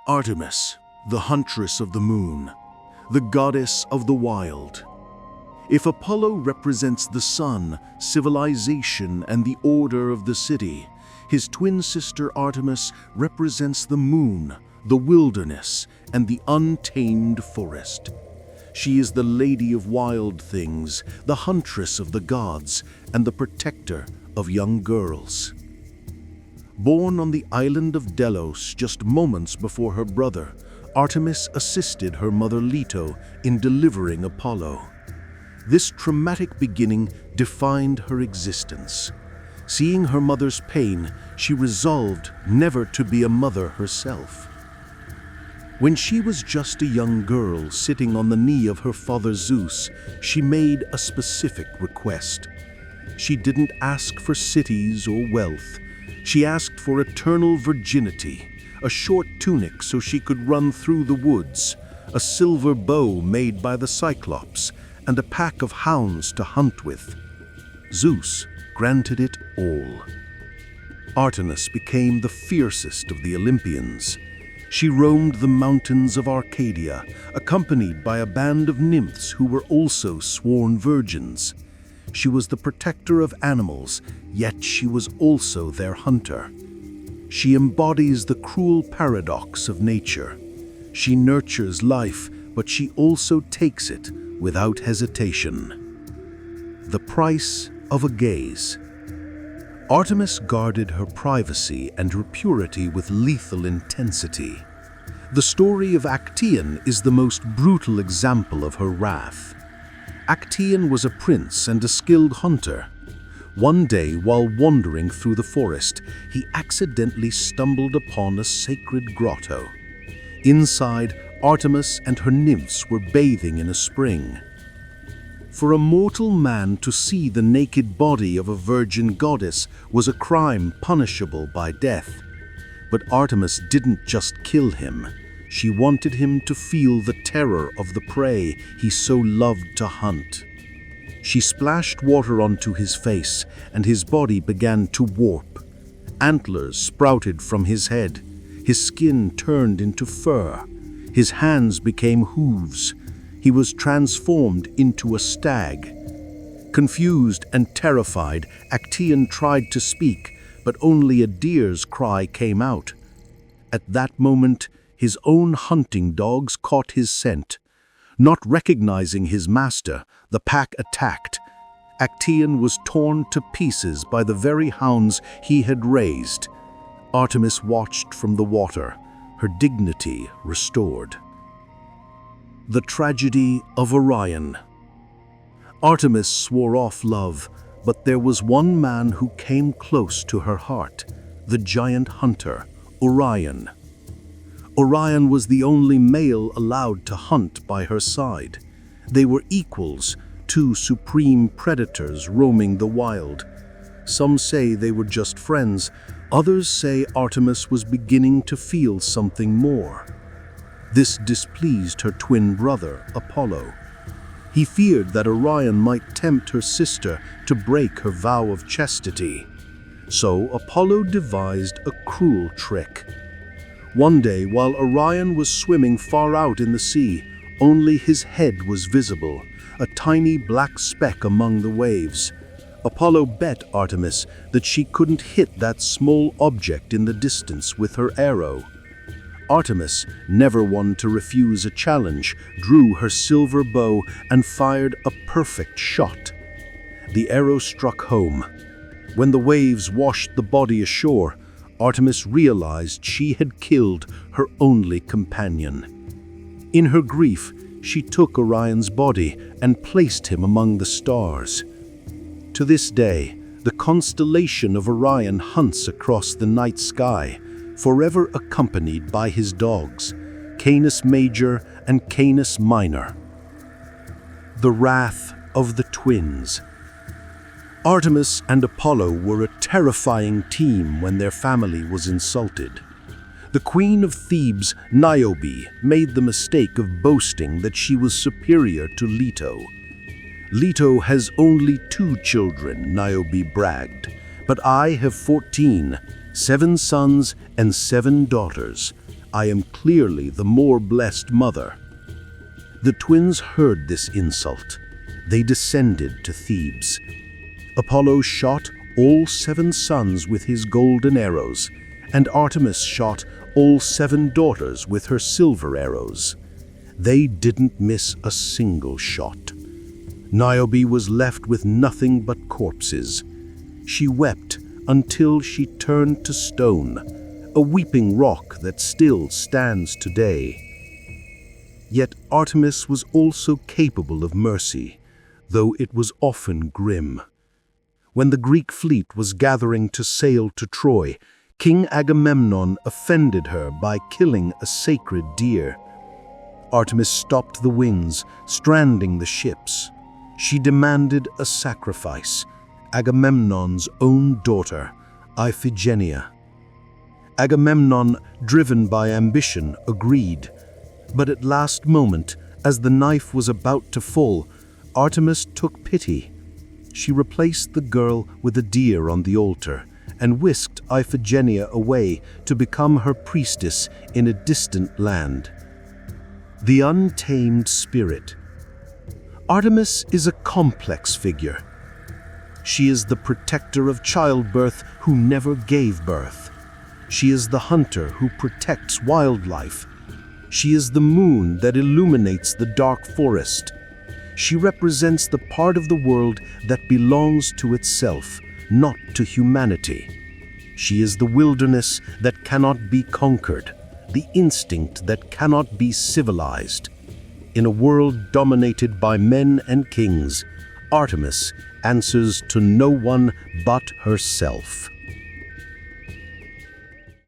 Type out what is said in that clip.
Artemis, the huntress of the moon, the goddess of the wild. If Apollo represents the sun, civilization, and the order of the city, his twin sister Artemis represents the moon, the wilderness, and the untamed forest. She is the lady of wild things, the huntress of the gods, and the protector of young girls. Born on the island of Delos just moments before her brother, Artemis assisted her mother Leto in delivering Apollo. This traumatic beginning defined her existence. Seeing her mother's pain, she resolved never to be a mother herself. When she was just a young girl sitting on the knee of her father Zeus, she made a specific request. She didn't ask for cities or wealth. She asked for eternal virginity, a short tunic so she could run through the woods, a silver bow made by the Cyclops, and a pack of hounds to hunt with. Zeus granted it all. Artemis became the fiercest of the Olympians. She roamed the mountains of Arcadia, accompanied by a band of nymphs who were also sworn virgins. She was the protector of animals, yet she was also their hunter. She embodies the cruel paradox of nature. She nurtures life, but she also takes it without hesitation. The price of a gaze. Artemis guarded her privacy and her purity with lethal intensity. The story of Actaeon is the most brutal example of her wrath. Actaeon was a prince and a skilled hunter. One day, while wandering through the forest, he accidentally stumbled upon a sacred grotto. Inside, Artemis and her nymphs were bathing in a spring. For a mortal man to see the naked body of a virgin goddess was a crime punishable by death. But Artemis didn't just kill him. She wanted him to feel the terror of the prey he so loved to hunt. She splashed water onto his face, and his body began to warp. Antlers sprouted from his head. His skin turned into fur. His hands became hooves. He was transformed into a stag. Confused and terrified, Actaeon tried to speak, but only a deer's cry came out. At that moment, his own hunting dogs caught his scent. Not recognizing his master, the pack attacked. Actaeon was torn to pieces by the very hounds he had raised. Artemis watched from the water, her dignity restored. The tragedy of Orion. Artemis swore off love, but there was one man who came close to her heart, the giant hunter, Orion. Orion was the only male allowed to hunt by her side. They were equals, two supreme predators roaming the wild. Some say they were just friends, others say Artemis was beginning to feel something more. This displeased her twin brother, Apollo. He feared that Orion might tempt her sister to break her vow of chastity. So Apollo devised a cruel trick. One day, while Orion was swimming far out in the sea, only his head was visible, a tiny black speck among the waves. Apollo bet Artemis that she couldn't hit that small object in the distance with her arrow. Artemis, never one to refuse a challenge, drew her silver bow and fired a perfect shot. The arrow struck home. When the waves washed the body ashore, Artemis realized she had killed her only companion. In her grief, she took Orion's body and placed him among the stars. To this day, the constellation of Orion hunts across the night sky, forever accompanied by his dogs, Canis Major and Canis Minor. The wrath of the twins. Artemis and Apollo were a terrifying team when their family was insulted. The queen of Thebes, Niobe, made the mistake of boasting that she was superior to Leto. Leto has only 2 children, Niobe bragged, but I have 14, 7 sons and 7 daughters. I am clearly the more blessed mother." The twins heard this insult. They descended to Thebes. Apollo shot all 7 sons with his golden arrows, and Artemis shot all 7 daughters with her silver arrows. They didn't miss a single shot. Niobe was left with nothing but corpses. She wept until she turned to stone, a weeping rock that still stands today. Yet Artemis was also capable of mercy, though it was often grim. When the Greek fleet was gathering to sail to Troy, King Agamemnon offended her by killing a sacred deer. Artemis stopped the winds, stranding the ships. She demanded a sacrifice, Agamemnon's own daughter, Iphigenia. Agamemnon, driven by ambition, agreed. But at last moment, as the knife was about to fall, Artemis took pity. She replaced the girl with a deer on the altar and whisked Iphigenia away to become her priestess in a distant land. The untamed spirit. Artemis is a complex figure. She is the protector of childbirth who never gave birth. She is the hunter who protects wildlife. She is the moon that illuminates the dark forest. She represents the part of the world that belongs to itself, not to humanity. She is the wilderness that cannot be conquered, the instinct that cannot be civilized. In a world dominated by men and kings, Artemis answers to no one but herself.